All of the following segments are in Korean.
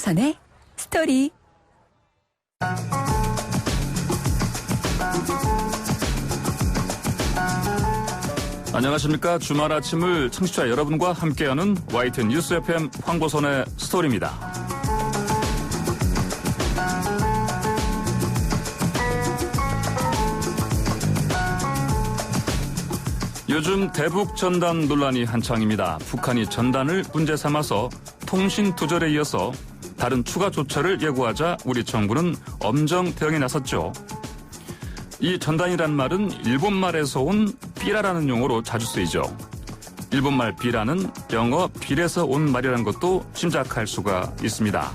황보선의 스토리. 안녕하십니까. 주말 아침을 청취자 여러분과 함께하는 YTN 뉴스 FM 황보선의 스토리입니다. 요즘 대북 전단 논란이 한창입니다. 북한이 전단을 문제 삼아서 통신 두절에 이어서 다른 추가 조처를 예고하자 우리 정부는 엄정 대응에 나섰죠. 이 전단이란 말은 일본말에서 온 삐라라는 용어로 자주 쓰이죠. 일본말 삐라는 영어 빌에서 온 말이라는 것도 짐작할 수가 있습니다.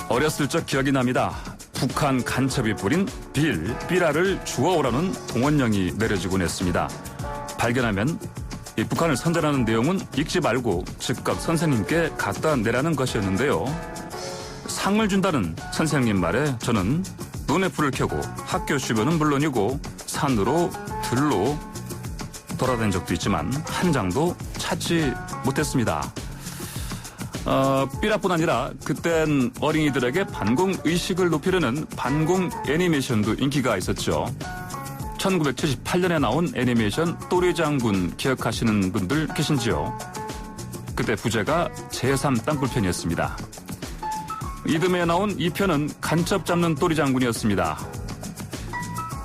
어렸을 적 기억이 납니다. 북한 간첩이 뿌린 삐라를 주워오라는 동원령이 내려지곤 했습니다. 발견하면 이 북한을 선전하는 내용은 읽지 말고 즉각 선생님께 갖다 내라는 것이었는데요. 상을 준다는 선생님 말에 저는 눈에 불을 켜고 학교 주변은 물론이고 산으로 들로 돌아다닌 적도 있지만 한 장도 찾지 못했습니다. 삐라뿐 아니라 그땐 어린이들에게 반공 의식을 높이려는 반공 애니메이션도 인기가 있었죠. 1978년에 나온 애니메이션 또리장군 기억하시는 분들 계신지요? 그때 부제가 제3 땅굴편이었습니다. 이듬해 나온 이 편은 간첩 잡는 또리장군이었습니다.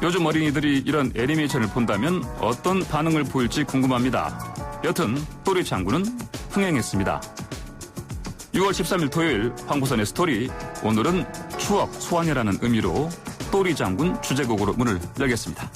요즘 어린이들이 이런 애니메이션을 본다면 어떤 반응을 보일지 궁금합니다. 여튼 또리장군은 흥행했습니다. 6월 13일 토요일 황보선의 스토리, 오늘은 추억 소환이라는 의미로 또리장군 주제곡으로 문을 열겠습니다.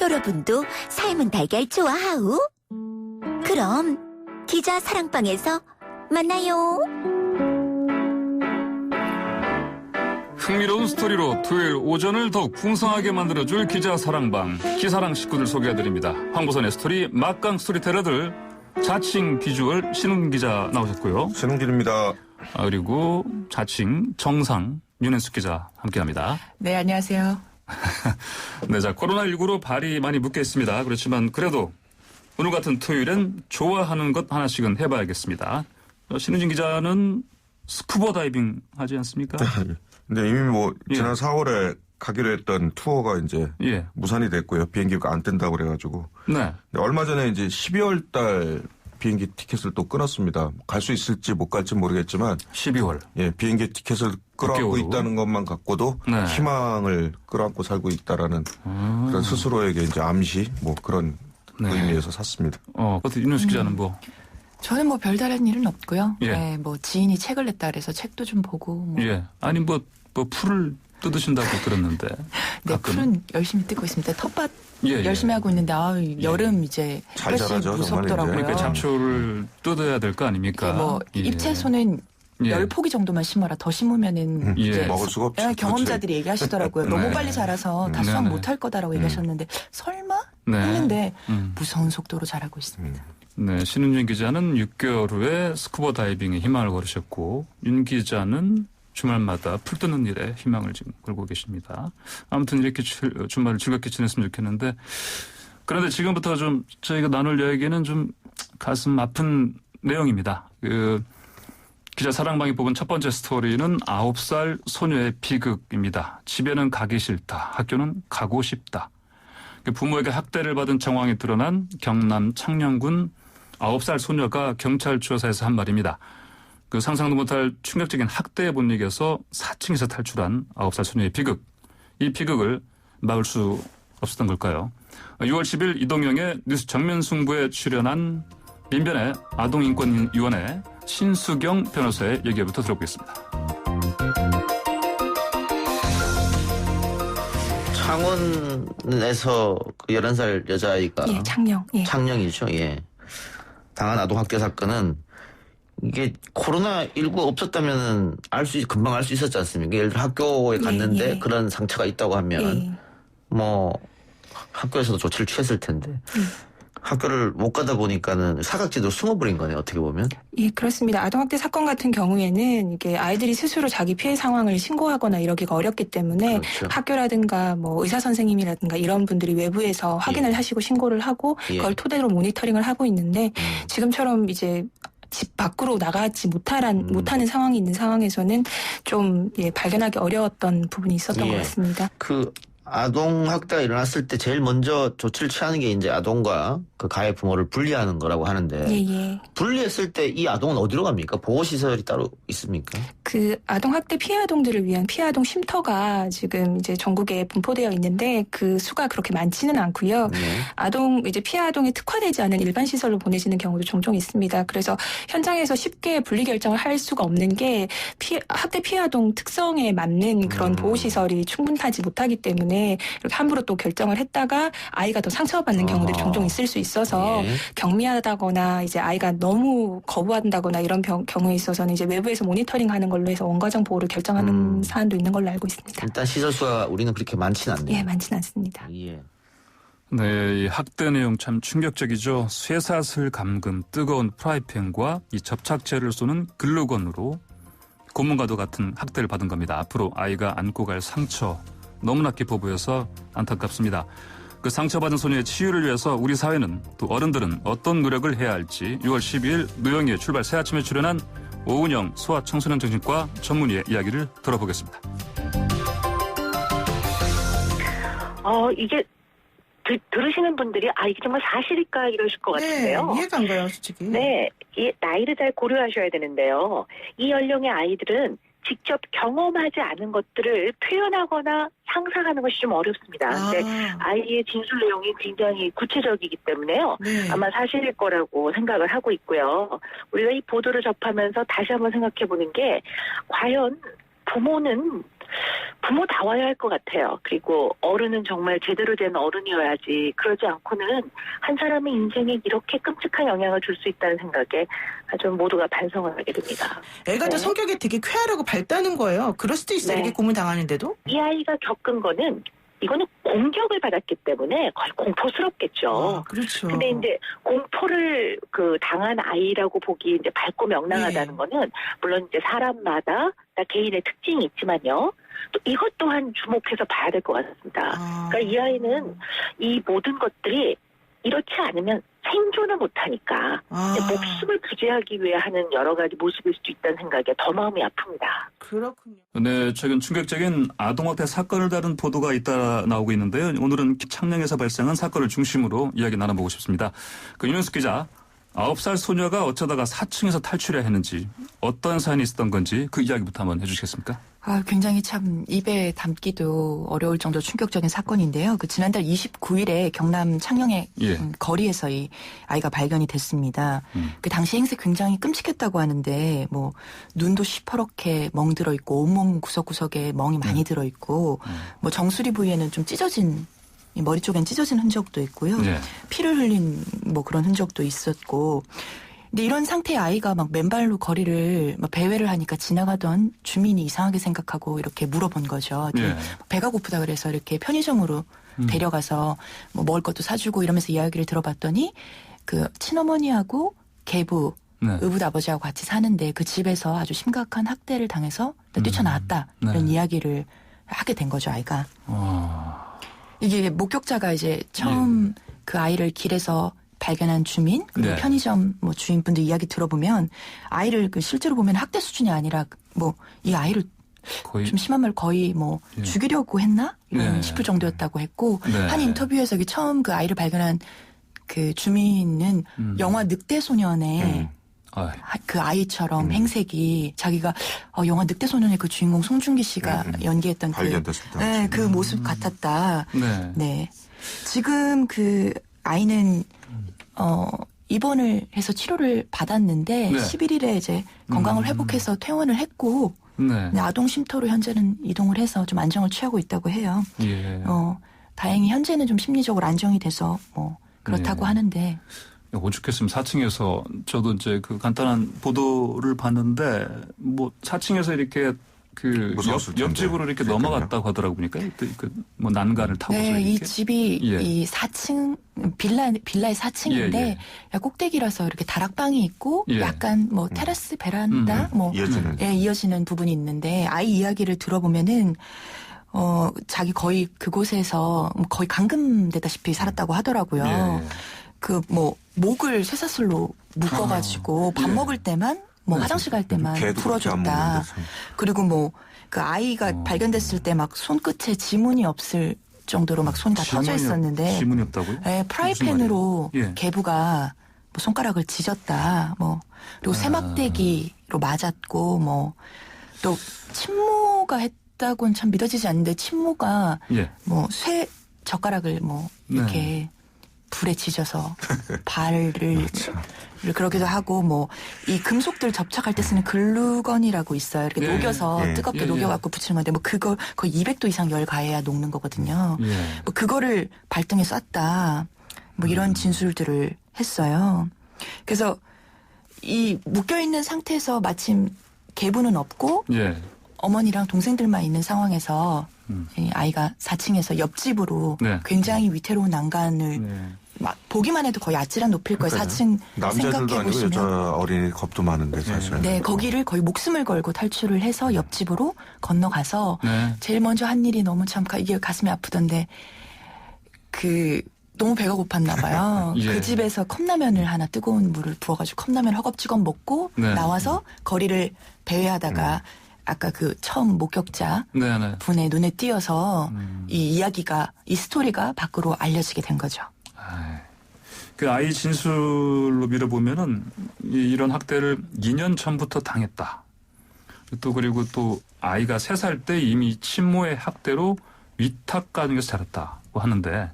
여러분도 삶은 달걀 좋아하우? 그럼 기자 사랑방에서 만나요. 흥미로운 스토리로 토요일 오전을 더욱 풍성하게 만들어줄 기자 사랑방, 기사랑 식구들 소개해드립니다. 황보선의 스토리 막강 스토리텔러들, 자칭 비주얼 신웅 기자 나오셨고요. 신웅길입니다. 그리고 자칭 정상 윤현숙 기자 함께합니다. 네, 안녕하세요. 네, 자, 코로나19로 발이 많이 묶여 있습니다. 그렇지만 그래도 오늘 같은 토요일엔 좋아하는 것 하나씩은 해봐야겠습니다. 신우진 기자는 스쿠버 다이빙 하지 않습니까? 근데 이미 지난 4월에 가기로 했던 투어가 이제 무산이 됐고요. 비행기가 안 뜬다고 그래가지고. 네. 얼마 전에 이제 12월 달 비행기 티켓을 또 끊었습니다. 갈 수 있을지 못 갈지 모르겠지만 12월. 예, 비행기 티켓을 끌어안고 있다는 것만 갖고도 희망을 끌어안고 살고 있다라는 그런 스스로에게 이제 암시 그런 의미에서 샀습니다. 어떻게 윤현숙 기자는 저는 별다른 일은 없고요. 예. 네, 지인이 책을 냈다 그래서 책도 좀 보고. 예. 아니 풀을 뜯으신다고 들었는데. 네, 가끔. 풀은 열심히 뜯고 있습니다. 텃밭 열심히 하고 있는데 여름 이제 잘 햇빛이 자라죠, 무섭더라고요. 그러니까 잡초를 뜯어야 될 거 아닙니까? 잎채소는 10포기 정도만 심어라. 더 심으면은 이제 먹을 수가 없죠. 경험자들이 얘기하시더라고요. 너무 빨리 자라서 다 수확 못할 거다라고 얘기하셨는데 설마 했는데 무서운 속도로 자라고 있습니다. 네, 신은준 기자는 6개월 후에 스쿠버 다이빙에 희망을 걸으셨고 윤 기자는 주말마다 풀 뜯는 일에 희망을 지금 걸고 계십니다. 아무튼 이렇게 주말을 즐겁게 지냈으면 좋겠는데, 그런데 지금부터 좀 저희가 나눌 이야기는 좀 가슴 아픈 내용입니다. 기자 사랑방이 뽑은 첫 번째 스토리는 9살 소녀의 비극입니다. 집에는 가기 싫다. 학교는 가고 싶다. 부모에게 학대를 받은 정황이 드러난 경남 창녕군 9살 소녀가 경찰 조사에서 한 말입니다. 상상도 못할 충격적인 학대의 본역에서 4층에서 탈출한 9살 소녀의 비극. 이 비극을 막을 수 없었던 걸까요? 6월 10일 이동영의 뉴스 정면 승부에 출연한 민변의 아동인권위원회 신수경 변호사의 얘기부터 들어보겠습니다. 창원에서 그 11살 여자아이가 예, 창녕. 예. 창녕이죠. 예. 당한 아동학대 사건은 이게 코로나19 없었다면은 금방 알 수 있었지 않습니까? 예를 들어 학교에 갔는데 예. 그런 상처가 있다고 하면 예. 뭐 학교에서도 조치를 취했을 텐데 학교를 못 가다 보니까는 사각지대로 숨어버린 거네요. 어떻게 보면. 예, 그렇습니다. 아동학대 사건 같은 경우에는 이게 아이들이 스스로 자기 피해 상황을 신고하거나 이러기가 어렵기 때문에 그렇죠. 학교라든가 뭐 의사 선생님이라든가 이런 분들이 외부에서 확인을 하시고 신고를 하고 그걸 토대로 모니터링을 하고 있는데 지금처럼 이제 집 밖으로 나가지 못하는 상황이 있는 상황에서는 좀 발견하기 어려웠던 부분이 있었던 것 같습니다. 그 아동 학대가 일어났을 때 제일 먼저 조치를 취하는 게 이제 아동과 그 가해 부모를 분리하는 거라고 하는데 분리했을 때 이 아동은 어디로 갑니까? 보호시설이 따로 있습니까? 그 아동 학대 피해 아동들을 위한 피해 아동 쉼터가 지금 이제 전국에 분포되어 있는데 그 수가 그렇게 많지는 않고요. 아동 이제 피해 아동이 특화되지 않은 일반 시설로 보내지는 경우도 종종 있습니다. 그래서 현장에서 쉽게 분리 결정을 할 수가 없는 게 학대 피해 아동 특성에 맞는 그런 보호시설이 충분하지 못하기 때문에 이렇게 함부로 또 결정을 했다가 아이가 더 상처받는 경우들이 종종 있을 수 있어서 경미하다거나 이제 아이가 너무 거부한다거나 이런 경우에 있어서는 이제 외부에서 모니터링하는 걸로 해서 원가정 보호를 결정하는 사안도 있는 걸로 알고 있습니다. 일단 시설 수가 우리는 그렇게 많지는 않네요. 예, 많지는 않습니다. 예. 네, 이 학대 내용 참 충격적이죠. 쇠사슬 감금, 뜨거운 프라이팬과 이 접착제를 쏘는 글루건으로 고문과도 같은 학대를 받은 겁니다. 앞으로 아이가 안고 갈 상처 너무나 깊어 보여서 안타깝습니다. 그 상처받은 소녀의 치유를 위해서 우리 사회는 또 어른들은 어떤 노력을 해야 할지 6월 12일 노영희의 출발 새아침에 출연한 오은영 소아청소년정신과 전문의의 이야기를 들어보겠습니다. 이게 들으시는 분들이 이게 정말 사실일까 이러실 것 같은데요. 네, 이해가 안 가요, 솔직히. 네, 이 나이를 잘 고려하셔야 되는데요. 이 연령의 아이들은 직접 경험하지 않은 것들을 표현하거나 상상하는 것이 좀 어렵습니다. 근데 아이의 진술 내용이 굉장히 구체적이기 때문에요. 아마 사실일 거라고 생각을 하고 있고요. 우리가 이 보도를 접하면서 다시 한번 생각해 보는 게 과연 부모는 부모다워야 할 것 같아요. 그리고 어른은 정말 제대로 된 어른이어야지 그러지 않고는 한 사람의 인생에 이렇게 끔찍한 영향을 줄 수 있다는 생각에 아주 모두가 반성을 하게 됩니다. 애가 또 성격이 되게 쾌활하고 밝다는 거예요. 그럴 수도 있어요. 이렇게 고문당하는데도. 이 아이가 겪은 거는 이거는 공격을 받았기 때문에 거의 공포스럽겠죠. 그렇죠. 근데 이제 공포를 당한 아이라고 보기 이제 밝고 명랑하다는 거는 물론 이제 사람마다 개인의 특징이 있지만요. 또 이것 또한 주목해서 봐야 될 것 같습니다. 그러니까 이 아이는 이 모든 것들이 이렇지 않으면 생존을 못하니까 목숨을 부지하기 위해 하는 여러 가지 모습일 수도 있다는 생각에 더 마음이 아픕니다. 그렇군요. 네, 최근 충격적인 아동학대 사건을 다룬 보도가 잇따라 나오고 있는데요. 오늘은 창녕에서 발생한 사건을 중심으로 이야기 나눠보고 싶습니다. 윤현숙 기자, 9살 소녀가 어쩌다가 4층에서 탈출해야 했는지 어떤 사연이 있었던 건지 그 이야기부터 한번 해주시겠습니까? 굉장히 참 입에 담기도 어려울 정도로 충격적인 사건인데요. 지난달 29일에 경남 창녕의 거리에서 이 아이가 발견이 됐습니다. 그 당시 행세 굉장히 끔찍했다고 하는데 눈도 시퍼렇게 멍들어 있고 온몸 구석구석에 멍이 많이 들어 있고 정수리 부위에는 좀 찢어진 머리 쪽엔 찢어진 흔적도 있고요. 피를 흘린 그런 흔적도 있었고. 근데 이런 상태의 아이가 맨발로 거리를 배회를 하니까 지나가던 주민이 이상하게 생각하고 이렇게 물어본 거죠. 배가 고프다 그래서 이렇게 편의점으로 데려가서 먹을 것도 사주고 이러면서 이야기를 들어봤더니 그 친어머니하고 계부, 의붓 아버지하고 같이 사는데 그 집에서 아주 심각한 학대를 당해서 뛰쳐나왔다. 이런 이야기를 하게 된 거죠, 아이가. 이게 목격자가 이제 처음 그 아이를 길에서 발견한 주민 그리고 편의점 주인분들 이야기 들어보면 아이를 실제로 보면 학대 수준이 아니라 이 아이를 거의 좀 심한 말 거의 죽이려고 했나 이런 싶을 정도였다고 했고 한 인터뷰에서 처음 그 아이를 발견한 그 주민은 영화 늑대소년의 그 아이처럼 행색이 자기가 영화 늑대소년의 그 주인공 송중기 씨가 연기했던 그 모습 같았다. 네. 지금 그 아이는 입원을 해서 치료를 받았는데 11일에 이제 건강을 회복해서 퇴원을 했고 네. 아동 쉼터로 현재는 이동을 해서 좀 안정을 취하고 있다고 해요. 예. 다행히 현재는 좀 심리적으로 안정이 돼서 뭐 그렇다고 하는데. 오죽했으면 4층에서 저도 이제 그 간단한 보도를 봤는데 뭐 4층에서 이렇게 그 옆집으로 이렇게 넘어갔다고 하더라고 보니까 뭐 난간을 타고서 네, 이렇게. 이 집이 이 4층 빌라의 4층인데 꼭대기라서 이렇게 다락방이 있고 약간 뭐 테라스 베란다 뭐 이어지는 부분이 있는데 아이 이야기를 들어보면은 자기 거의 그곳에서 거의 감금되다시피 살았다고 하더라고요. 그 뭐 목을 쇠사슬로 묶어가지고 밥 먹을 때만 뭐 화장실 갈 때만 풀어줬다. 그리고 뭐 그 아이가 발견됐을 때 막 손끝에 지문이 없을 정도로 막 손이 다 터져 있었는데. 지문이 없다고요? 네, 프라이팬으로 계부가 뭐 손가락을 찢었다. 뭐 그리고 세막대기로 맞았고 뭐 또 침모가 했다고는 참 믿어지지 않는데 침모가 뭐 쇠 젓가락을 뭐 이렇게 불에 지져서 발을 그러기도 하고 뭐 이 금속들 접착할 때 쓰는 글루건이라고 있어요. 이렇게 녹여서 뜨겁게 녹여갖고 붙이는 건데 뭐 그걸 거의 200도 이상 열 가해야 녹는 거거든요. 뭐 그거를 발등에 쐈다. 뭐 이런 진술들을 했어요. 그래서 이 묶여 있는 상태에서 마침 계부는 없고 어머니랑 동생들만 있는 상황에서 이 아이가 4층에서 옆집으로 굉장히 위태로운 난간을 막 보기만 해도 거의 아찔한 높일 거예요. 4층 남자들도 아니고 여자 어린이 겁도 많은데 사실. 네, 거기를 거의 목숨을 걸고 탈출을 해서 옆집으로 건너가서 제일 먼저 한 일이 너무 참 이게 가슴이 아프던데 너무 배가 고팠나 봐요. 그 집에서 컵라면을 하나 뜨거운 물을 부어가지고 컵라면 허겁지겁 먹고 나와서 거리를 배회하다가 아까 그 처음 목격자 분의 눈에 띄어서 이 스토리가 밖으로 알려지게 된 거죠. 그 아이 진술로 밀어보면은 이런 학대를 2년 전부터 당했다. 그리고 또 아이가 3살 때 이미 친모의 학대로 위탁 가정에서 자랐다고 하는데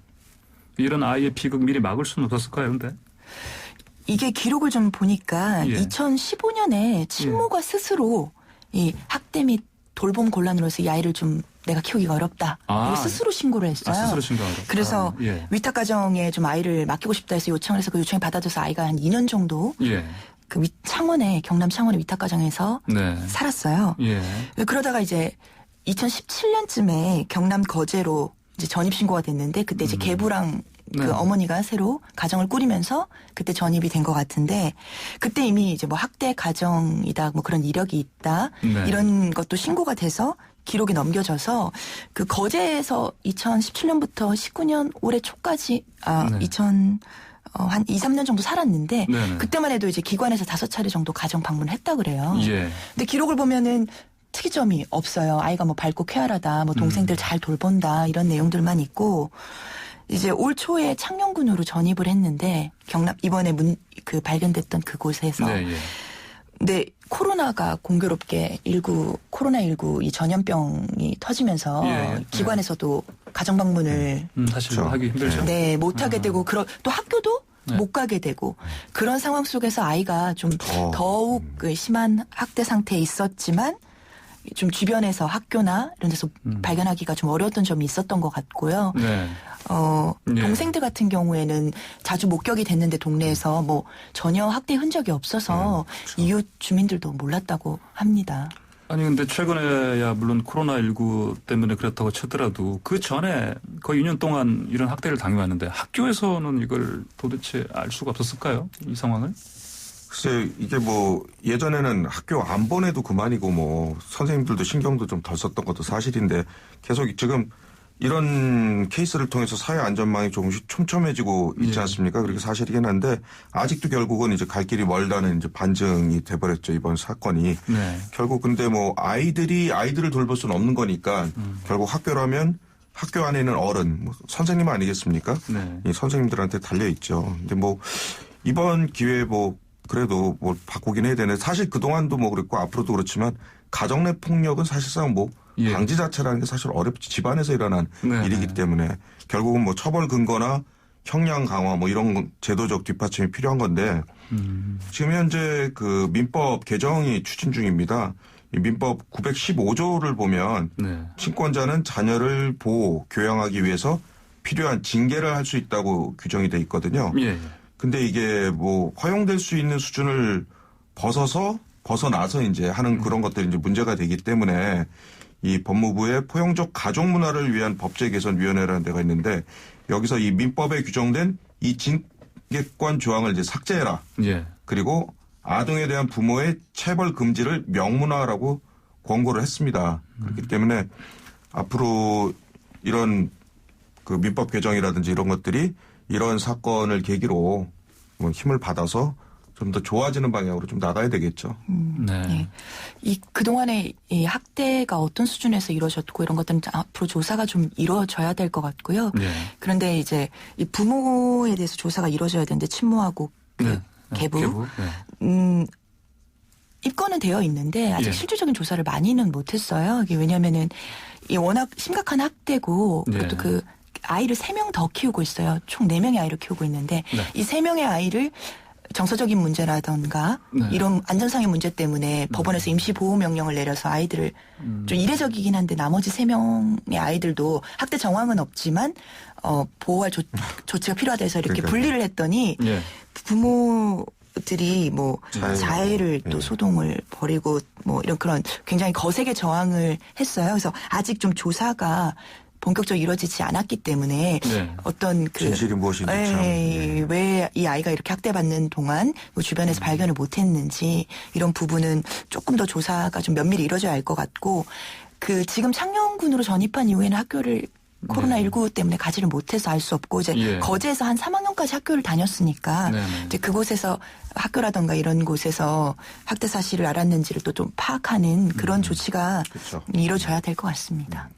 이런 아이의 비극 미리 막을 수는 없었을까요, 근데? 이게 기록을 좀 보니까 2015년에 친모가 스스로 이 학대 및 돌봄 곤란으로서 이 아이를 좀 내가 키우기가 어렵다. 스스로 신고를 했어요. 스스로 신고하고. 그래서 위탁 가정에 좀 아이를 맡기고 싶다 해서 요청을 해서 그 요청이 받아져서 아이가 한 2년 정도 그 경남 창원의 위탁 가정에서 살았어요. 그러다가 이제 2017년쯤에 경남 거제로 이제 전입 신고가 됐는데 그때 이제 계부랑 그 어머니가 새로 가정을 꾸리면서 그때 전입이 된 것 같은데 그때 이미 이제 뭐 학대 가정이다 뭐 그런 이력이 있다 이런 것도 신고가 돼서 기록이 넘겨져서 그 거제에서 2017년부터 19년 올해 초까지 한 2, 3년 정도 살았는데 그때만 해도 이제 기관에서 5차례 정도 가정 방문을 했다 그래요. 근데 기록을 보면은 특이점이 없어요. 아이가 뭐 밝고 쾌활하다, 뭐 동생들 잘 돌본다 이런 내용들만 있고 이제 올 초에 창녕군으로 전입을 했는데 이번에 발견됐던 그곳에서 근데 코로나가 공교롭게 코로나19 이 전염병이 터지면서 기관에서도 가정 방문을 사실 하기 힘들죠. 네, 못 하게 되고 또 학교도 못 가게 되고 그런 상황 속에서 아이가 좀 더욱 심한 학대 상태에 있었지만 좀 주변에서 학교나 이런 데서 발견하기가 좀 어려웠던 점이 있었던 것 같고요. 동생들 같은 경우에는 자주 목격이 됐는데 동네에서 뭐 전혀 학대 흔적이 없어서 이웃 주민들도 몰랐다고 합니다. 아니 근데 최근에야 물론 코로나19 때문에 그렇다고 치더라도 그 전에 거의 2년 동안 이런 학대를 당해왔는데 학교에서는 이걸 도대체 알 수가 없었을까요? 이 상황을? 글쎄 이게 뭐 예전에는 학교 안 보내도 그만이고 뭐 선생님들도 신경도 좀 덜 썼던 것도 사실인데 계속 지금 이런 케이스를 통해서 사회 안전망이 조금씩 촘촘해지고 있지 않습니까? 그렇게 사실이긴 한데 아직도 결국은 이제 갈 길이 멀다는 이제 반증이 돼버렸죠 이번 사건이. 결국 근데 뭐 아이들을 돌볼 수는 없는 거니까 결국 학교라면 학교 안에 있는 어른, 뭐 선생님 아니겠습니까? 이 선생님들한테 달려 있죠. 근데 뭐 이번 기회에 뭐 그래도 뭐 바꾸긴 해야 되는데 사실 그동안도 뭐 그랬고 앞으로도 그렇지만 가정 내 폭력은 사실상 뭐 방지 자체라는 게 사실 어렵지 집안에서 일어난 일이기 때문에 결국은 뭐 처벌 근거나 형량 강화 뭐 이런 제도적 뒷받침이 필요한 건데 지금 현재 그 민법 개정이 추진 중입니다. 이 민법 915조를 보면 네. 친권자는 자녀를 보호, 교양하기 위해서 필요한 징계를 할 수 있다고 규정이 돼 있거든요. 예. 근데 이게 뭐 허용될 수 있는 수준을 벗어나서 이제 하는 그런 것들이 이제 문제가 되기 때문에 이 법무부의 포용적 가족 문화를 위한 법제 개선 위원회라는 데가 있는데 여기서 이 민법에 규정된 이 징계권 조항을 이제 삭제해라. 예. 그리고 아동에 대한 부모의 체벌 금지를 명문화하라고 권고를 했습니다. 그렇기 때문에 앞으로 이런 그 민법 개정이라든지 이런 것들이 이런 사건을 계기로 뭐 힘을 받아서 좀 더 좋아지는 방향으로 좀 나가야 되겠죠. 네. 네. 이 그동안에 이 학대가 어떤 수준에서 이루어졌고 이런 것들은 앞으로 조사가 좀 이루어져야 될 것 같고요. 네. 그런데 이제 이 부모에 대해서 조사가 이루어져야 되는데 친모하고 네. 계부. 네. 입건은 되어 있는데 아직 예. 실질적인 조사를 많이는 못했어요. 이게 왜냐면은 이 워낙 심각한 학대고 네. 그것도 그 아이를 3명 더 키우고 있어요. 총 4명의 아이를 키우고 있는데 네. 이 3명의 아이를 정서적인 문제라던가 네. 이런 안전상의 문제 때문에 법원에서 임시보호명령을 내려서 아이들을 좀 이례적이긴 한데 나머지 3명의 아이들도 학대 정황은 없지만 보호할 조치가 필요하다 해서 이렇게 그러니까요. 분리를 했더니 예. 부모들이 뭐 자해를 또 예. 소동을 벌이고 뭐 이런 그런 굉장히 거세게 저항을 했어요. 그래서 아직 좀 조사가 본격적으로 이루어지지 않았기 때문에 네. 어떤 그 진실이 무엇인지 참. 왜 이 아이가 이렇게 학대받는 동안 뭐 주변에서 발견을 못했는지 이런 부분은 조금 더 조사가 좀 면밀히 이루어져야 할 것 같고 그 지금 창녕군으로 전입한 이후에는 학교를 코로나19 때문에 가지를 못해서 알 수 없고 이제 예. 거제에서 한 3학년까지 학교를 다녔으니까 네네. 이제 그곳에서 학교라던가 이런 곳에서 학대 사실을 알았는지를 또 좀 파악하는 그런 조치가 그렇죠. 이루어져야 될 것 같습니다.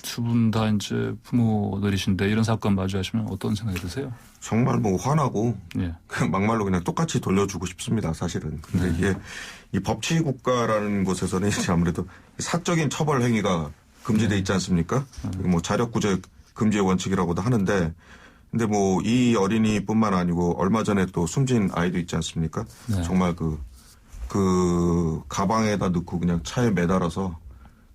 두 분 다 이제 부모들이신데 이런 사건 마주하시면 어떤 생각이 드세요? 정말 뭐 화나고 예. 막말로 그냥 똑같이 돌려주고 싶습니다. 사실은. 근데 이게 이 법치 국가라는 곳에서는 이제 아무래도 사적인 처벌 행위가 금지돼 있지 않습니까? 뭐 자력구제 금지의 원칙이라고도 하는데, 근데 뭐 이 어린이뿐만 아니고 얼마 전에 또 숨진 아이도 있지 않습니까? 네. 정말 그 가방에다 넣고 그냥 차에 매달아서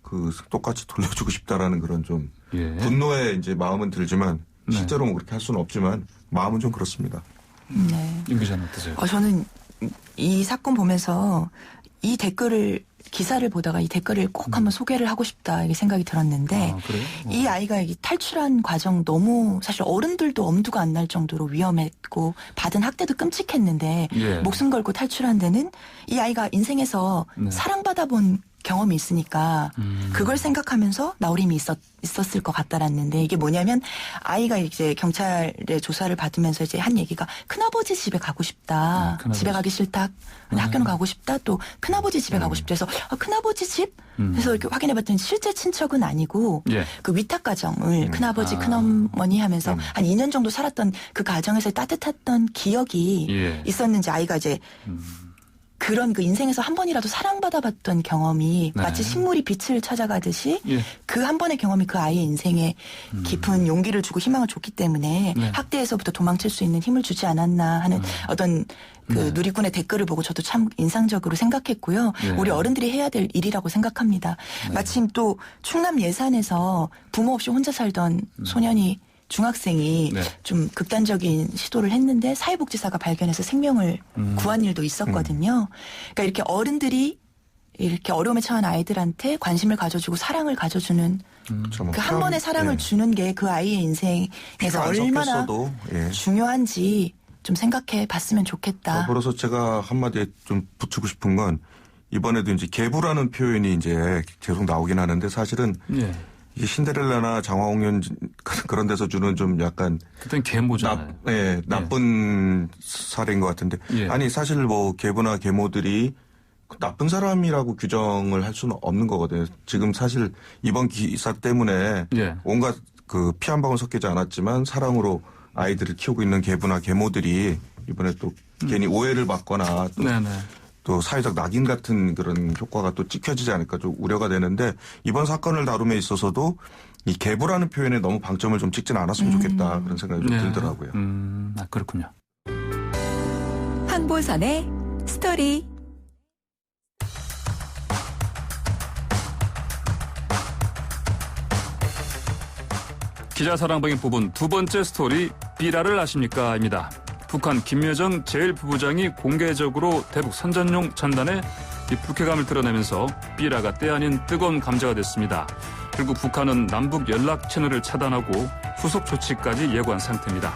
그 똑같이 돌려주고 싶다라는 그런 좀 예. 분노의 이제 마음은 들지만 네. 실제로 뭐 그렇게 할 수는 없지만 마음은 좀 그렇습니다. 네. 윤 기자는 어떠세요? 저는 이 사건 보면서 이 기사를 보다가 이 댓글을 꼭 한번 소개를 하고 싶다 이게 생각이 들었는데 아, 그래요? 이 아이가 탈출한 과정 너무 사실 어른들도 엄두가 안 날 정도로 위험했고 받은 학대도 끔찍했는데 예. 목숨 걸고 탈출한 데는 이 아이가 인생에서 네. 사랑받아 본 경험이 있으니까 그걸 생각하면서 나오림이 있었을 것 같다랐는데 이게 뭐냐면 아이가 이제 경찰의 조사를 받으면서 이제 한 얘기가 큰아버지 집에 가고 싶다. 큰아버지. 집에 가기 싫다. 학교는 가고 싶다. 또 큰아버지 집에 가고 싶다. 해서 큰아버지 집? 해서 이렇게 확인해봤더니 실제 친척은 아니고 예. 그 위탁 가정을 큰아버지 큰어머니 하면서 한 2년 정도 살았던 그 가정에서 따뜻했던 기억이 예. 있었는지 아이가 이제 그런 그 인생에서 한 번이라도 사랑받아봤던 경험이 네. 마치 식물이 빛을 찾아가듯이 예. 그 한 번의 경험이 그 아이의 인생에 깊은 용기를 주고 희망을 줬기 때문에 네. 학대에서부터 도망칠 수 있는 힘을 주지 않았나 하는 어떤 그 누리꾼의 댓글을 보고 저도 참 인상적으로 생각했고요. 네. 우리 어른들이 해야 될 일이라고 생각합니다. 마침 또 충남 예산에서 부모 없이 혼자 살던 소년이 중학생이 네. 좀 극단적인 시도를 했는데 사회복지사가 발견해서 생명을 구한 일도 있었거든요. 그러니까 이렇게 어른들이 이렇게 어려움에 처한 아이들한테 관심을 가져주고 사랑을 가져주는 그렇죠. 뭐 그 한 번의 사랑을 예. 주는 게 그 아이의 인생에서 피가 안 얼마나 섞였어도, 예. 중요한지 좀 생각해 봤으면 좋겠다. 더불어서 제가 한마디 좀 붙이고 싶은 건 이번에도 이제 계부라는 표현이 이제 계속 나오긴 하는데 사실은 예. 이 신데렐라나 장화홍련 그런 데서 주는 좀 약간 그땐 계모잖아요. 나쁜 사례인 것 같은데 예. 아니 사실 뭐 계부나 계모들이 나쁜 사람이라고 규정을 할 수는 없는 거거든요. 지금 사실 이번 기사 때문에 예. 온갖 그 피 한 방울 섞이지 않았지만 사랑으로 아이들을 키우고 있는 계부나 계모들이 이번에 또 괜히 오해를 받거나 또 네네. 또 사회적 낙인 같은 그런 효과가 또 찍혀지지 않을까 좀 우려가 되는데 이번 사건을 다룸에 있어서도 이 계부라는 표현에 너무 방점을 좀 찍지는 않았으면 좋겠다 그런 생각이 좀 네. 들더라고요. 그렇군요. 황보선의 스토리. 기자 사랑방에 뽑은 두 번째 스토리 삐라를 아십니까? 입니다. 북한 김여정 제1부부장이 공개적으로 대북 선전용 전단에 이 불쾌감을 드러내면서 삐라가 때 아닌 뜨거운 감자가 됐습니다. 결국 북한은 남북 연락 채널을 차단하고 후속 조치까지 예고한 상태입니다.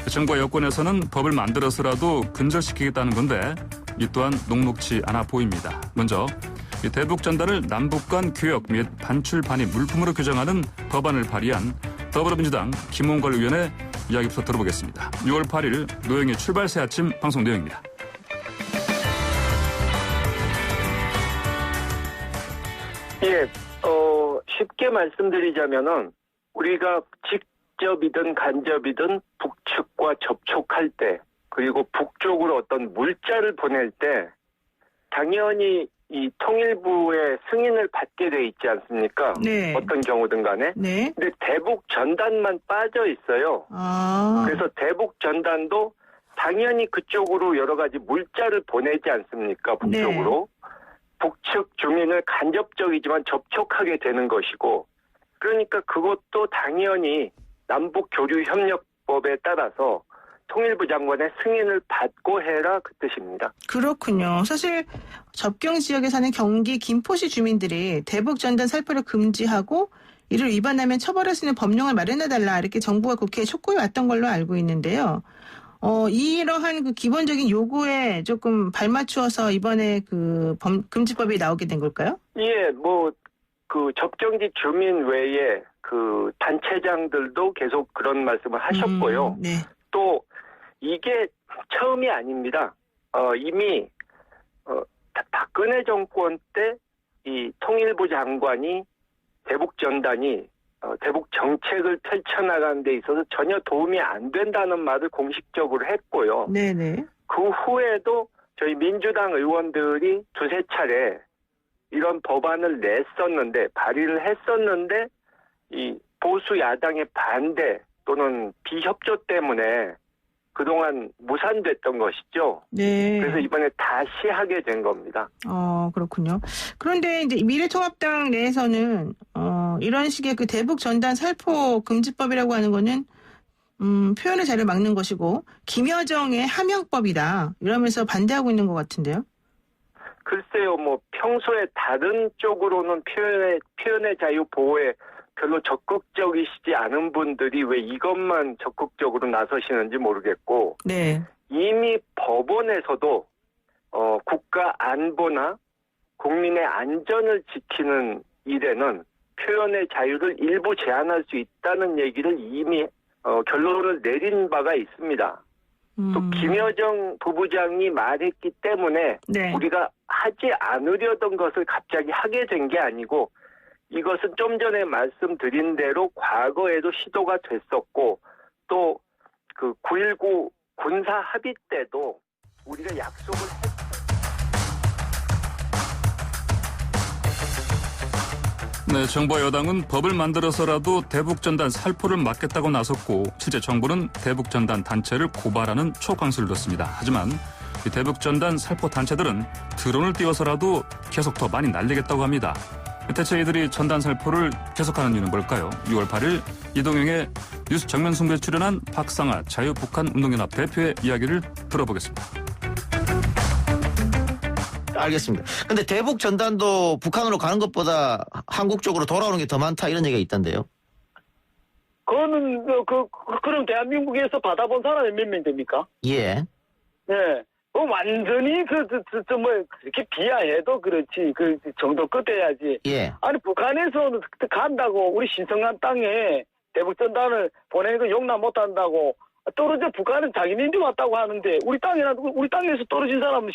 정부와 여권에서는 법을 만들어서라도 근절시키겠다는 건데 이 또한 녹록지 않아 보입니다. 먼저 대북 전단을 남북 간 교역 및 반출 반입 물품으로 규정하는 법안을 발의한 더불어민주당 김홍걸 의원의 이야기부터 들어보겠습니다. 6월 8일 노영의 출발새 아침 방송 내용입니다. 예, 쉽게 말씀드리자면은 우리가 직접이든 간접이든 북측과 접촉할 때 그리고 북쪽으로 어떤 물자를 보낼 때 당연히 이 통일부의 승인을 받게 돼 있지 않습니까? 네. 어떤 경우든 간에. 네. 근데 대북 전단만 빠져 있어요. 그래서 대북 전단도 당연히 그쪽으로 여러 가지 물자를 보내지 않습니까? 북쪽으로. 네. 북측 주민을 간접적이지만 접촉하게 되는 것이고 그러니까 그것도 당연히 남북교류협력법에 따라서 통일부 장관의 승인을 받고 해라 그 뜻입니다. 그렇군요. 사실 접경 지역에 사는 경기 김포시 주민들이 대북 전단 살포를 금지하고 이를 위반하면 처벌할 수 있는 법령을 마련해달라 이렇게 정부가 국회에 촉구해 왔던 걸로 알고 있는데요. 이러한 그 기본적인 요구에 조금 발맞추어서 이번에 그 금지법이 나오게 된 걸까요? 예, 그 접경지 주민 외에 그 단체장들도 계속 그런 말씀을 하셨고요. 네. 또 이게 처음이 아닙니다. 이미 박근혜 정권 때 이 통일부 장관이 대북 전단이 대북 정책을 펼쳐나가는 데 있어서 전혀 도움이 안 된다는 말을 공식적으로 했고요. 네네. 그 후에도 저희 민주당 의원들이 두세 차례 이런 법안을 냈었는데 발의를 했었는데 이 보수 야당의 반대 또는 비협조 때문에 그동안 무산됐던 것이죠. 네. 그래서 이번에 다시 하게 된 겁니다. 그렇군요. 그런데 이제 미래통합당 내에서는 이런 식의 그 대북 전단 살포 금지법이라고 하는 거는 표현의 자유를 막는 것이고 김여정의 하명법이다 이러면서 반대하고 있는 것 같은데요. 글쎄요, 평소에 다른 쪽으로는 표현의 자유 보호에 별로 적극적이시지 않은 분들이 왜 이것만 적극적으로 나서시는지 모르겠고, 네. 이미 법원에서도 국가 안보나 국민의 안전을 지키는 일에는 표현의 자유를 일부 제한할 수 있다는 얘기를 이미 결론을 내린 바가 있습니다. 또 김여정 부부장이 말했기 때문에 네. 우리가 하지 않으려던 것을 갑자기 하게 된 게 아니고 이것은 좀 전에 말씀드린 대로 과거에도 시도가 됐었고 또 그 9.19 군사 합의 때도 우리가 약속을 네, 정부와 여당은 법을 만들어서라도 대북전단 살포를 막겠다고 나섰고 실제 정부는 대북전단 단체를 고발하는 초강수를 뒀습니다. 하지만 이 대북전단 살포 단체들은 드론을 띄워서라도 계속 더 많이 날리겠다고 합니다. 대체 이들이 전단 살포를 계속하는 이유는 뭘까요? 6월 8일 이동영의 뉴스 정면 승부에 출연한 박상아 자유북한운동연합 대표의 이야기를 들어보겠습니다. 알겠습니다. 근데 대북 전단도 북한으로 가는 것보다 한국 쪽으로 돌아오는 게 더 많다 이런 얘기가 있던데요. 그거는 그럼 대한민국에서 받아본 사람이 몇 명 됩니까? 예. 네. 완전히 그렇게 비하해도 그렇지 그 정도 끝해야지. 예. 아니 북한에서 간다고 우리 신성한 땅에 대북 전단을 보내는 거 용납 못한다고 떨어져 북한은 자기네들이 왔다고 하는데 우리 땅에서 떨어진 사람은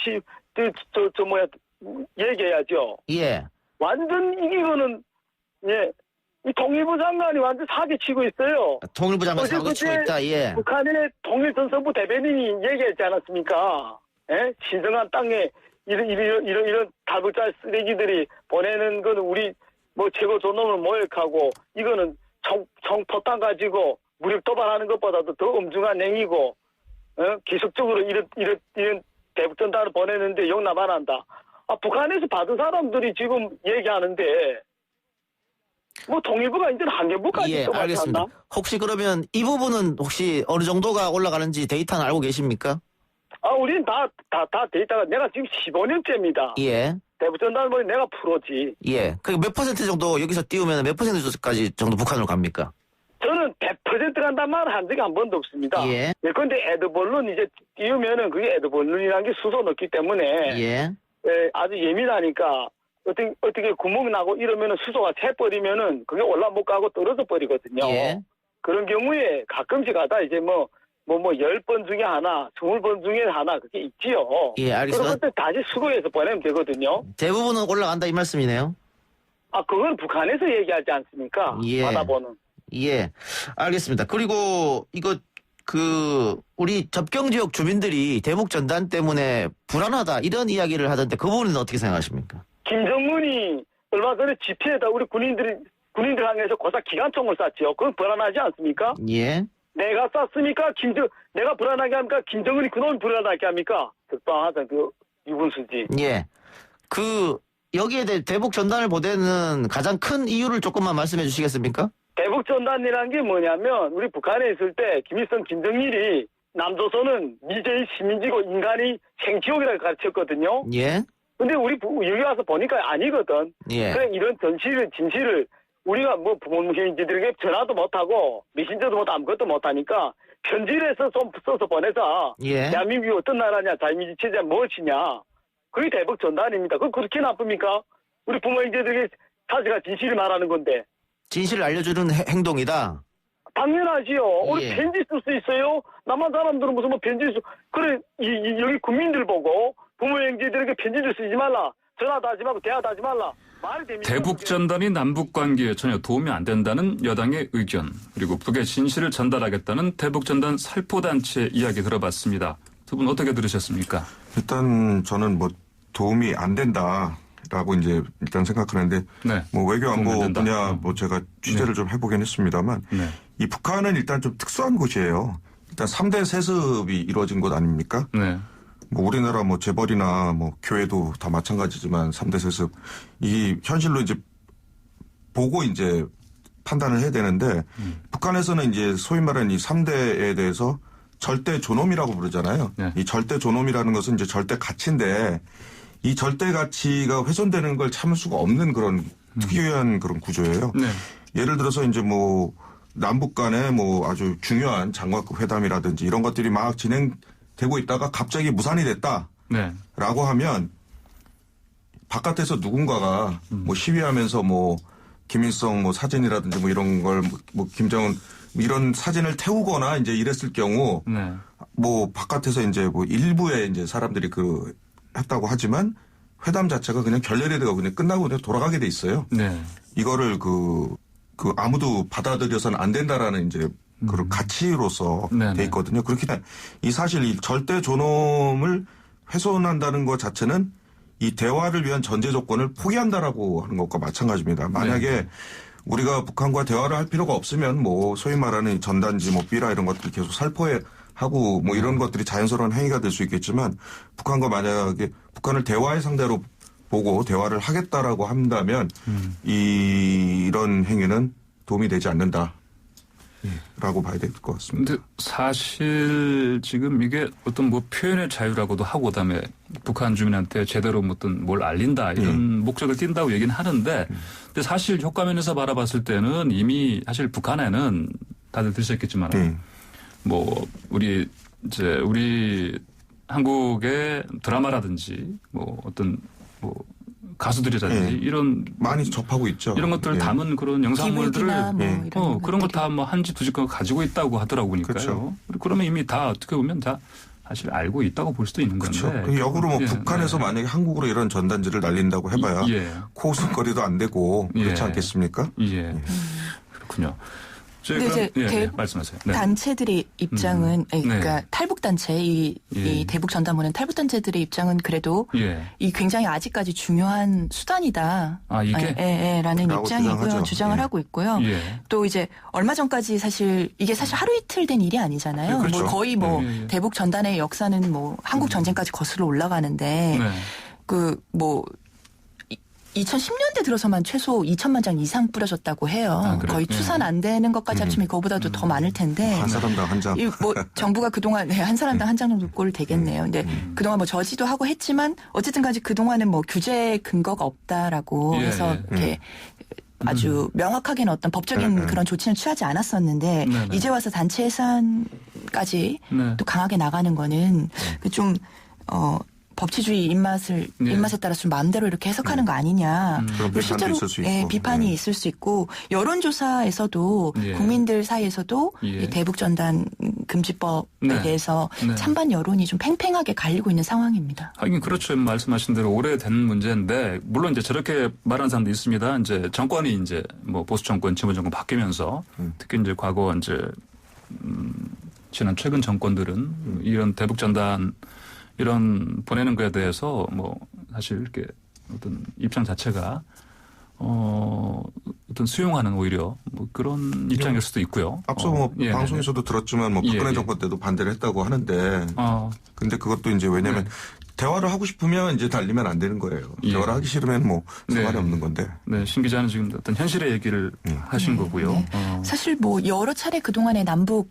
얘기해야죠. 예. 완전 이거는 예. 이 통일부 장관이 완전 사기치고 있어요. 통일부 장관이 사기치고 있다. 예. 북한의 통일전선부 대변인이 얘기했지 않았습니까? 예? 신성한 땅에 이런 탈북자 쓰레기들이 보내는 거는 우리 최고 존엄을 모욕하고 이거는 총포탄 가지고 무력 도발하는 것보다도 더 엄중한 행위고 기술적으로 이런 대북전단을 보내는데 용납 안 한다. 북한에서 받은 사람들이 지금 얘기하는데 뭐 통일부가 이제는 환경부까지 예, 알겠습니다. 한다? 혹시 그러면 이 부분은 혹시 어느 정도가 올라가는지 데이터는 알고 계십니까? 우리는 다 데이터가 내가 지금 15년째입니다. 예. 대북전단은 내가 프로지. 예. 그 몇 퍼센트 정도 여기서 띄우면 몇 퍼센트까지 정도 북한으로 갑니까? 저는 100% 간단 말을 한 적이 한 번도 없습니다. 예. 그런데 에드벌룬 이제 띄우면은 그게 에드벌룬이라는 게 수소 넣기 때문에 예. 아주 예민하니까 어떻게 구멍 나고 이러면은 수소가 새버리면은 그게 올라 못 가고 떨어져 버리거든요. 예. 그런 경우에 가끔씩 하다 이제 10번 중에 하나, 20번 중에 하나 그게 있지요. 예, 알겠습니다. 그럼 그때 다시 수거해서 보내면 되거든요. 대부분은 올라간다 이 말씀이네요. 그건 북한에서 얘기하지 않습니까? 예. 받아보는. 예. 알겠습니다. 그리고 이거 우리 접경지역 주민들이 대북 전단 때문에 불안하다 이런 이야기를 하던데 그 부분은 어떻게 생각하십니까? 김정은이 얼마 전에 집회에다 우리 군인들 향해서 고사 기관총을 쐈지요. 그건 불안하지 않습니까? 예. 내가 쐈습니까? 내가 불안하게 합니까? 김정은이 그놈이 불안하게 합니까? 적당하자 유분수지. 예. 여기에 대해 대북 전단을 보내는 가장 큰 이유를 조금만 말씀해 주시겠습니까? 대북 전단이라는 게 뭐냐면 우리 북한에 있을 때 김일성, 김정일이 남조선은 미제의 시민지고 인간이 생지옥이라고 가르쳤거든요. 예. 근데 우리 여기 와서 보니까 아니거든. 예. 그래 이런 진실을 우리가 부모님들에게 전화도 못하고 메신저도 못하고 아무것도 못하니까 편지를 해서 좀 써서 보내자. 예. 대한민국이 어떤 나라냐, 자유민주 체제가 무엇이냐. 그게 대북 전단입니다. 그거 그렇게 나쁩니까? 우리 부모님들에게 사실과 진실을 말하는 건데. 진실을 알려주는 행동이다. 당연하지요. 우리 예. 편지 쓸 수 있어요? 남한 사람들은 무슨 편지 그래 여기 국민들 보고 부모 형제들에게 편지를 쓰지 말라. 전화도 하지 말고 대화도 하지 말라. 말이 됩니까? 대북 전단이 남북 관계에 전혀 도움이 안 된다는 여당의 의견, 그리고 북의 진실을 전달하겠다는 대북 전단 살포단체 이야기 들어봤습니다. 두 분 어떻게 들으셨습니까? 일단 저는 도움이 안 된다라고 이제 일단 생각하는데 네. 외교 안보 분야 제가 취재를 좀 해보긴 했습니다만 이 북한은 일단 좀 특수한 곳이에요. 일단 3대 세습이 이루어진 곳 아닙니까? 네. 우리나라 재벌이나 교회도 다 마찬가지지만 3대 세습 이 현실로 이제 보고 이제 판단을 해야 되는데 북한에서는 이제 소위 말하는 이 3대에 대해서 절대 존엄이라고 부르잖아요. 네. 이 절대 존엄이라는 것은 이제 절대 가치인데 이 절대 가치가 훼손되는 걸 참을 수가 없는 그런 특이한 그런 구조예요. 네. 예를 들어서 이제 남북 간에 아주 중요한 장관급 회담이라든지 이런 것들이 막 진행되고 있다가 갑자기 무산이 됐다. 네. 라고 하면 바깥에서 누군가가 시위하면서 김일성 사진이라든지 이런 걸 김정은 이런 사진을 태우거나 이제 이랬을 경우 네. 바깥에서 이제 일부의 이제 사람들이 했다고 하지만 회담 자체가 그냥 결렬이 되고 그냥 끝나고 그냥 돌아가게 돼 있어요. 네. 이거를 아무도 받아들여서는 안 된다라는 이제 그런 가치로서 돼 있거든요. 그렇기 때문에 이 사실 이 절대 존엄을 훼손한다는 것 자체는 이 대화를 위한 전제 조건을 포기한다라고 하는 것과 마찬가지입니다. 만약에 우리가 북한과 대화를 할 필요가 없으면 소위 말하는 전단지 삐라 이런 것들 계속 살포하고 이런 것들이 자연스러운 행위가 될 수 있겠지만 북한과 만약에 북한을 대화의 상대로 보고 대화를 하겠다라고 한다면 이런 행위는 도움이 되지 않는다. 라고 봐야 될 것 같습니다. 근데 사실 지금 이게 어떤 표현의 자유라고도 하고 그다음에 북한 주민한테 제대로 뭘 알린다 이런 목적을 띈다고 얘기는 하는데 근데 사실 효과면에서 바라봤을 때는 이미 사실 북한에는 다들 들으셨겠지만 우리 한국의 드라마라든지 어떤 가수들이라든지 이런 많이 접하고 있죠. 이런 것들을 담은 그런 영상물들을 그런 거 다 한 집 두 집 가지고 있다고 하더라고 보니까요. 그렇죠. 그러면 이미 다 어떻게 보면 다 사실 알고 있다고 볼 수도 있는 그렇죠. 건데. 역으로 북한에서 만약에 한국으로 이런 전단지를 날린다고 해봐야 코웃음거리도 안 되고 그렇지 않겠습니까? 예. 그렇군요. 근데 이제 말씀하세요. 단체들의 입장은 그러니까 탈북 단체 이 대북 전단 보낸 탈북 단체들의 입장은 그래도 이 굉장히 아직까지 중요한 수단이다. 이게 라는 입장이고요. 주장을 하고 있고요. 또 이제 얼마 전까지 이게 사실 하루 이틀 된 일이 아니잖아요. 그렇죠. 거의 대북 전단의 역사는 한국 전쟁까지 거슬러 올라가는데 2010년대 들어서만 최소 2천만 장 이상 뿌려졌다고 해요. 거의 추산 안 되는 것까지 합치면 그거보다도 더 많을 텐데. 한 사람당 한 장. 뭐 정부가 그동안 한 사람당 한 장 정도 꼴 되겠네요. 근데 그동안 뭐 저지도 하고 했지만 어쨌든까지 그동안은 뭐 규제 근거가 없다라고 해서 이렇게 아주 명확하게는 어떤 법적인 그런 조치는 취하지 않았었는데 이제 와서 단체 예산까지 또 강하게 나가는 거는 좀 법치주의 입맛에 따라서 좀 마음대로 이렇게 해석하는 거 아니냐. 그리고 실제로 비판이 있을 수 있고 여론조사에서도 국민들 사이에서도 이 대북전단 금지법에 대해서 찬반 여론이 좀 팽팽하게 갈리고 있는 상황입니다. 하긴 그렇죠. 말씀하신 대로 오래된 문제인데 물론 이제 저렇게 말하는 사람도 있습니다. 이제 정권이 이제 뭐 보수 정권, 진보 정권 바뀌면서 특히 이제 과거 이제 지난 최근 정권들은 이런 대북전단 이런 보내는 거에 대해서 뭐 사실 이렇게 어떤 입장 자체가 어떤 수용하는 오히려 뭐 그런 입장일 수도 있고요. 앞서 뭐 방송에서도 들었지만 뭐 박근혜 정권 때도 반대를 했다고 하는데 근데 그것도 이제 왜냐면 대화를 하고 싶으면 이제 달리면 안 되는 거예요. 대화를 하기 싫으면 뭐 상관이 없는 건데. 네, 신 기자는 지금 어떤 현실의 얘기를 하신 거고요. 사실 뭐 여러 차례 그동안의 남북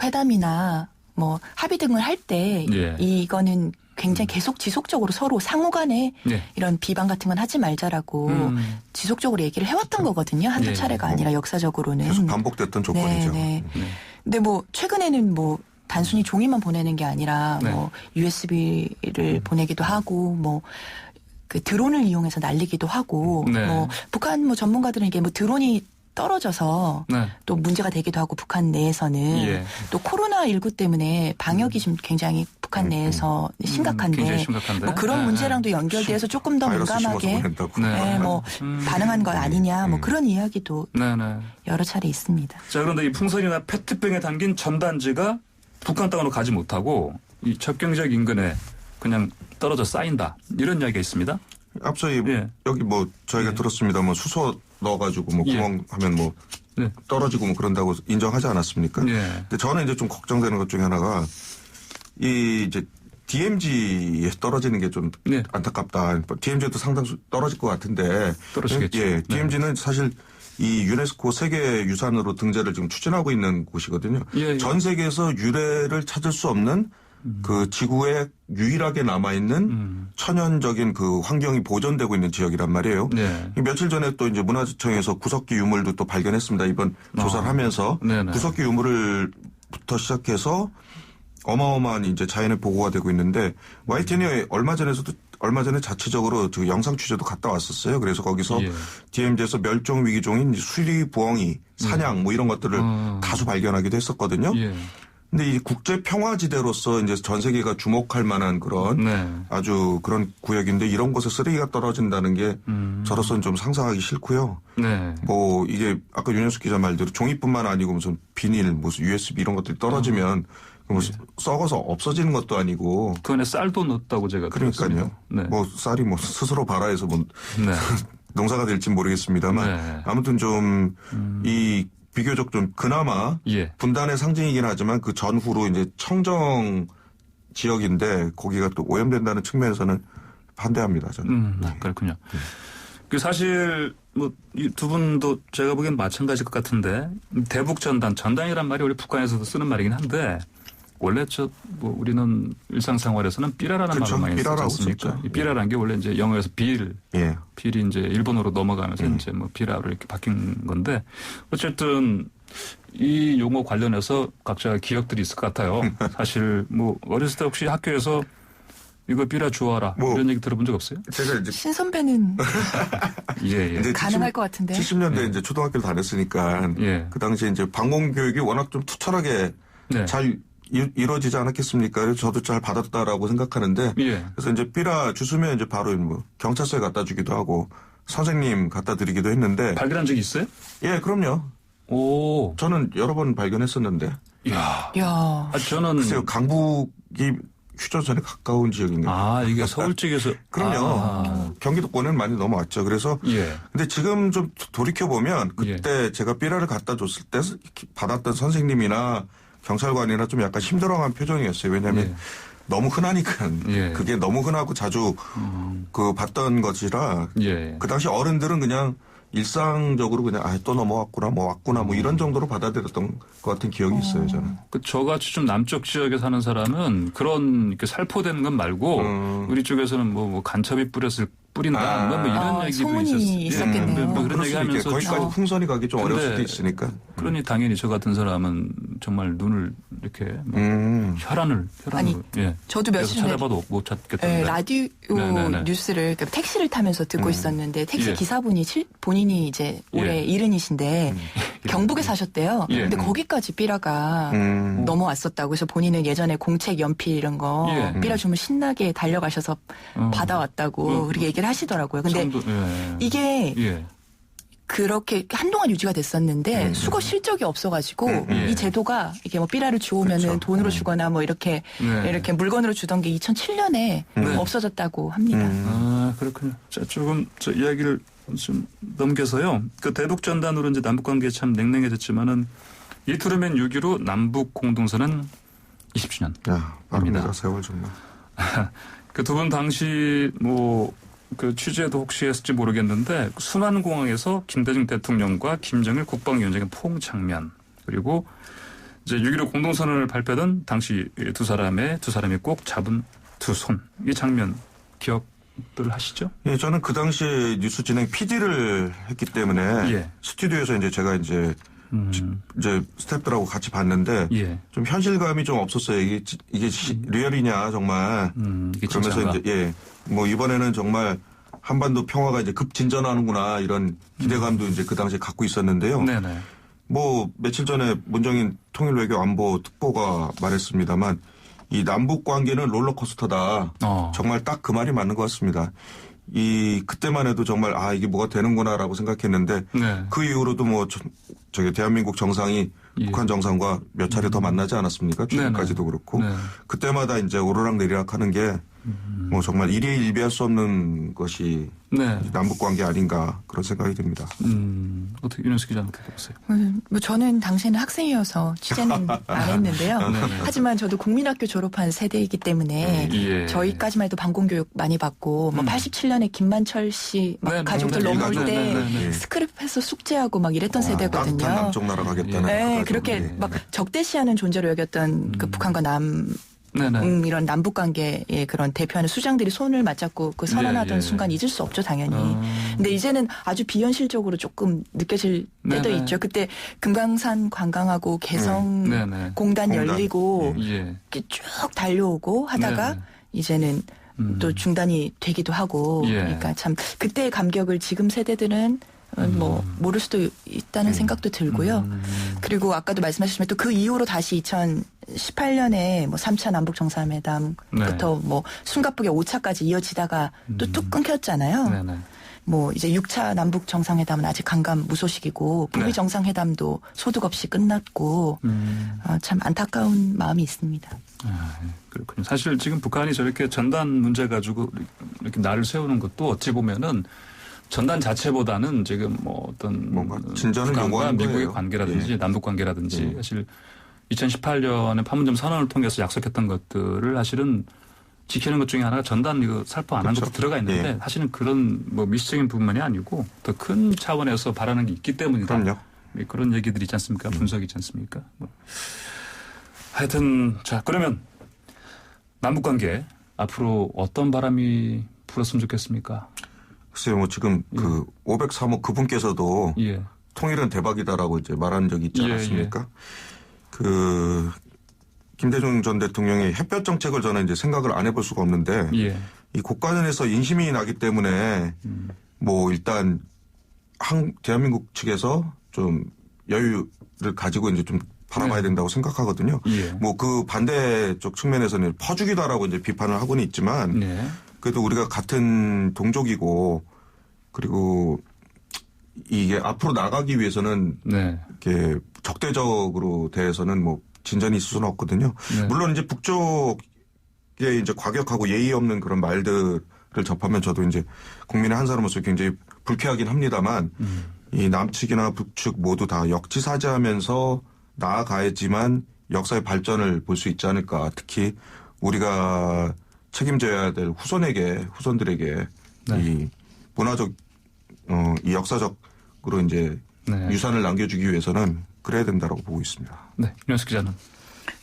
회담이나 뭐 합의 등을 할 때 이거는 굉장히 계속 지속적으로 서로 상호간에 이런 비방 같은 건 하지 말자라고 지속적으로 얘기를 해왔던 거거든요. 한두 차례가 아니라 역사적으로는. 계속 반복됐던 조건이죠. 근데 뭐 최근에는 뭐 단순히 종이만 보내는 게 아니라 뭐 USB를 보내기도 하고 뭐 그 드론을 이용해서 날리기도 하고 뭐 북한 뭐 전문가들은 이게 뭐 드론이 떨어져서 또 문제가 되기도 하고 북한 내에서는 또 코로나19 때문에 방역이 좀 굉장히 북한 내에서 심각한데 뭐 그런 문제랑도 연결돼서 조금 더 민감하게 뭐 반응한 거 아니냐 뭐 그런 이야기도 여러 차례 있습니다. 자, 그런데 이 풍선이나 페트병에 담긴 전단지가 북한 땅으로 가지 못하고 이 접경지역 인근에 그냥 떨어져 쌓인다 이런 이야기가 있습니다. 앞서 여기 뭐 저희가 들었습니다. 뭐 수소 넣어가지고 뭐 구멍 하면 뭐 떨어지고 뭐 그런다고 인정하지 않았습니까? 근데 저는 이제 좀 걱정되는 것 중에 하나가 이 이제 DMZ에 떨어지는 게 좀 안타깝다. DMZ도 상당히 떨어질 것 같은데. 떨어지겠죠. DMZ는 사실 이 유네스코 세계유산으로 등재를 지금 추진하고 있는 곳이거든요. 전 세계에서 유래를 찾을 수 없는 그 지구에 유일하게 남아있는 천연적인 그 환경이 보존되고 있는 지역이란 말이에요. 며칠 전에 또 이제 문화재청에서 구석기 유물도 또 발견했습니다. 이번 조사를 하면서 구석기 유물을부터 시작해서 어마어마한 이제 자연의 보고가 되고 있는데 YTN이 얼마 전에 자체적으로 그 영상 취재도 갔다 왔었어요. 그래서 거기서 DMZ에서 멸종 위기종인 수리 부엉이, 사냥 뭐 이런 것들을 다수 발견하기도 했었거든요. 근데 이 국제 평화지대로서 이제 전 세계가 주목할 만한 그런 아주 그런 구역인데 이런 곳에 쓰레기가 떨어진다는 게 저로서는 좀 상상하기 싫고요. 뭐 이게 아까 윤현숙 기자 말대로 종이뿐만 아니고 무슨 비닐, 무슨 USB 이런 것들이 떨어지면 뭐 썩어서 없어지는 것도 아니고. 그 안에 쌀도 넣었다고 제가 그러니까요. 뭐 쌀이 뭐 스스로 발아해서 뭐 농사가 될지 모르겠습니다만 아무튼 좀 이 비교적 좀 그나마 분단의 상징이긴 하지만 그 전후로 이제 청정 지역인데 거기가 또 오염된다는 측면에서는 반대합니다. 저는. 그렇군요. 그 사실 뭐 이 두 분도 제가 보기엔 마찬가지일 것 같은데 대북 전단이란 말이 원래 북한에서도 쓰는 말이긴 한데 원래 뭐 우리는 일상생활에서는 삐라라는 말을 많이 쓰지 않습니까? 이 삐라라는 게 원래 이제 영어에서 빌이 이제 일본어로 넘어가면서 이제 뭐 삐라로 이렇게 바뀐 건데 어쨌든 이 용어 관련해서 각자 기억들이 있을 것 같아요. 사실 뭐 어렸을 때 혹시 학교에서 이거 삐라 주워라 뭐 이런 얘기 들어본 적 없어요? 제가 이제 신 선배는 가능할 것 같은데. 70년대 이제 초등학교를 다녔으니까 그 당시에 이제 방공 교육이 워낙 좀 투철하게 잘 이루어지지 않았겠습니까? 그래서 저도 잘 받았다라고 생각하는데 그래서 이제 삐라 주스면 이제 바로 뭐 경찰서에 갖다 주기도 하고 선생님 갖다 드리기도 했는데 발견한 적이 있어요? 예, 그럼요. 오, 저는 여러 번 발견했었는데. 아, 저는 글쎄요, 강북이 휴전선에 가까운 지역인가요? 이게 서울 쪽에서 그럼요. 경기도권에는 많이 넘어왔죠. 그래서 근데 지금 좀 돌이켜 보면 그때 제가 삐라를 갖다 줬을 때 받았던 선생님이나 경찰관이나 좀 약간 힘들어한 표정이었어요. 왜냐하면 너무 흔하니까 예. 그게 너무 흔하고 자주 그 봤던 것이라 예. 그 당시 어른들은 그냥 일상적으로 그냥 또 넘어왔구나 뭐 왔구나 뭐 이런 정도로 받아들였던 것 같은 기억이 있어요 저는. 저같이 좀 남쪽 지역에 사는 사람은 그런 이렇게 살포되는 건 말고 우리 쪽에서는 뭐 간첩이 뿌린다 뭐 이런 얘기도 소문이 있었겠네요. 뭐 그런 얘기하면서 거기까지 풍선이 가기 좀 어려울 수도 있으니까. 그러니 당연히 저 같은 사람은 정말 눈을 이렇게 혈안을 아니 예. 저도 며칠 전에 찾아봐도 못 찾겠던데. 라디오 네네네. 뉴스를 그러니까 택시를 타면서 듣고 있었는데 택시 예. 기사분이 본인이 이제 올해 예. 70이신데 경북에 사셨대요. 예. 근데 거기까지 삐라가 넘어왔었다고. 그래서 본인은 예전에 공책 연필 이런 거 예. 삐라 주면 신나게 달려가셔서 받아왔다고 그렇게 얘기를 하시더라고요. 근데 이게 예. 그렇게 한동안 유지가 됐었는데 수거 실적이 없어가지고 이 제도가 이게 뭐 삐라를 주오면은 그렇죠. 돈으로 주거나 뭐 이렇게 물건으로 주던 게 2007년에 없어졌다고 합니다. 아 그렇군요. 자 조금 이야기를 좀 넘겨서요. 그 대북 전단으로 이제 남북 관계 참 냉랭해졌지만은 이투르맨 6.15 남북 공동선언 20주년. 야, 빠릅니다. 세월 정말. 그 두 분 당시 그 취재도 혹시 했을지 모르겠는데 순환공항에서 김대중 대통령과 김정일 국방위원장의 포옹 장면 그리고 이제 6.15 공동선언을 발표하던 당시 두 사람이 꼭 잡은 두 손 이 장면 기억들 하시죠? 예, 저는 그 당시에 뉴스 진행 PD를 했기 때문에 예. 스튜디오에서 이제 제가 이제 스태프들하고 같이 봤는데 예. 좀 현실감이 좀 없었어요. 이게 리얼이냐 정말. 그러면서 이제 뭐 이번에는 정말 한반도 평화가 이제 급진전하는구나 이런 기대감도 이제 그 당시에 갖고 있었는데요. 네네. 뭐 며칠 전에 문정인 통일외교안보 특보가 말했습니다만 이 남북 관계는 롤러코스터다. 정말 딱 그 말이 맞는 것 같습니다. 그때만 해도 정말 이게 뭐가 되는구나라고 생각했는데 그 이후로도 뭐 저기 대한민국 정상이 북한 정상과 몇 차례 더 만나지 않았습니까? 최근까지도 그렇고 그때마다 이제 오르락 내리락 하는 게 뭐 정말 일희일비할 수 없는 것이 남북 관계 아닌가 그런 생각이 듭니다. 어떻게 윤영수 기자는 어떻게 보세요? 뭐 저는 당시에는 학생이어서 취재는 안 했는데요. 하지만 저도 국민학교 졸업한 세대이기 때문에 저희까지만 해도 방공교육 많이 받고 뭐 87년에 김만철 씨 막 가족들 넘어올 때 스크랩해서 숙제하고 막 이랬던 세대거든요. 따뜻한 남쪽 나라 가겠다는. 그렇게 막 적대시하는 존재로 여겼던 그 북한과 이런 남북 관계의 그런 대표하는 수장들이 손을 맞잡고 그 선언하던 순간 잊을 수 없죠, 당연히. 근데 이제는 아주 비현실적으로 조금 느껴질 때도 있죠. 그때 금강산 관광하고 개성 공단 열리고 쭉 달려오고 하다가 이제는 또 중단이 되기도 하고. 그러니까 참 그때의 감격을 지금 세대들은 뭐 모를 수도 있다는 생각도 들고요. 그리고 아까도 말씀하셨지만 또 그 이후로 다시 2018년에 뭐 3차 남북 정상회담부터 뭐 숨가쁘게 5차까지 이어지다가 또 뚝 끊겼잖아요. 뭐 이제 6차 남북 정상회담은 아직 강감무소식이고 북미 정상회담도 소득 없이 끝났고 참 안타까운 마음이 있습니다. 그렇군요. 사실 지금 북한이 저렇게 전단 문제 가지고 이렇게 날을 세우는 것도 어찌 보면은 전단 자체보다는 지금 뭐 어떤 북한과 미국의 관계라든지 남북 관계라든지 사실 2018년에 판문점 선언을 통해서 약속했던 것들을 사실은 지키는 것 중에 하나가 전단 이거 살포 안 한 것도 들어가 있는데 사실은 그런 뭐 미시적인 부분만이 아니고 더 큰 차원에서 바라는 게 있기 때문이다. 그런 얘기들이 있지 않습니까? 분석이 있지 않습니까? 하여튼 자 그러면 남북 관계 앞으로 어떤 바람이 불었으면 좋겠습니까? 글쎄요, 뭐 지금 그 503호 그분께서도 통일은 대박이다라고 이제 말한 적이 있지 않았습니까? 그 김대중 전 대통령의 햇볕 정책을 저는 이제 생각을 안 해볼 수가 없는데 이 국가전에서 인심이 나기 때문에 뭐 일단 대한민국 측에서 좀 여유를 가지고 이제 좀 바라봐야 된다고 생각하거든요. 뭐 그 반대쪽 측면에서는 퍼주기다라고 이제 비판을 하고는 있지만 그래도 우리가 같은 동족이고 그리고 이게 앞으로 나가기 위해서는 이렇게 적대적으로 대해서는 뭐 진전이 있을 수는 없거든요. 물론 이제 북쪽에 이제 과격하고 예의 없는 그런 말들을 접하면 저도 이제 국민의 한 사람으로서 굉장히 불쾌하긴 합니다만 이 남측이나 북측 모두 다 역지사지하면서 나아가야지만 역사의 발전을 볼 수 있지 않을까. 특히 우리가 책임져야 될 후손들에게 네. 이 문화적, 이 역사적으로 이제 네. 유산을 남겨주기 위해서는 그래야 된다라고 보고 있습니다. 네, 윤현숙 기자는.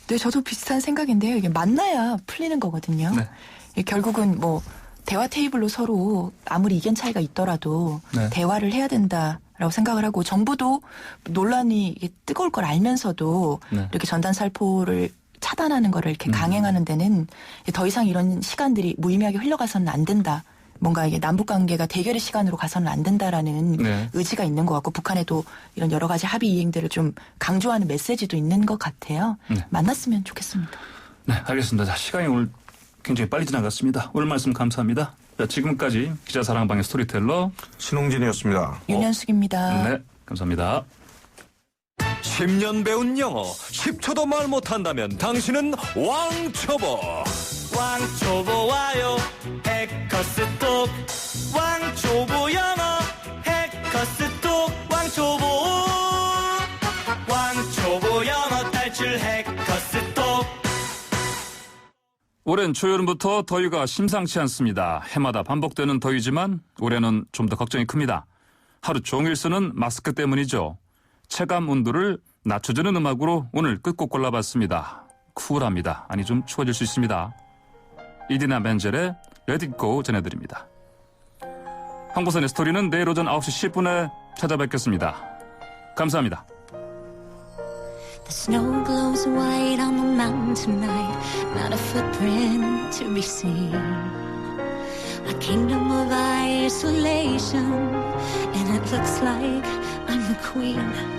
네, 저도 비슷한 생각인데요. 이게 만나야 풀리는 거거든요. 네. 결국은 뭐 대화 테이블로 서로 아무리 의견 차이가 있더라도 네. 대화를 해야 된다라고 생각을 하고 정부도 논란이 뜨거울 걸 알면서도 네. 이렇게 전단 살포를 차단하는 거를 이렇게 강행하는 데는 더 이상 이런 시간들이 무의미하게 흘러가서는 안 된다. 뭔가 이게 남북 관계가 대결의 시간으로 가서는 안 된다라는 네. 의지가 있는 것 같고 북한에도 이런 여러 가지 합의 이행들을 좀 강조하는 메시지도 있는 것 같아요. 네. 만났으면 좋겠습니다. 네, 알겠습니다. 자, 시간이 오늘 굉장히 빨리 지나갔습니다. 오늘 말씀 감사합니다. 자, 지금까지 기자 사랑방의 스토리텔러 신홍진이었습니다. 윤현숙입니다. 네, 감사합니다. 10년 배운 영어 10초도 말 못한다면 당신은 왕초보. 왕초보 와요 해커스톡. 왕초보 영어 해커스톡. 왕초보 영어 탈출 해커스톡. 올해는 초여름부터 더위가 심상치 않습니다. 해마다 반복되는 더위지만 올해는 좀 더 걱정이 큽니다. 하루 종일 쓰는 마스크 때문이죠. 체감 온도를 낮춰주는 음악으로 오늘 끝곡 골라봤습니다. 쿨합니다. 아니 좀 추워질 수 있습니다. 이디나 멘젤의 Let It Go 전해드립니다. 황보선의 스토리는 내일 오전 9시 10분에 찾아뵙겠습니다. 감사합니다. The snow glows white on the mountain tonight, not a footprint to be seen. A kingdom of isolation, and it looks like I'm the queen.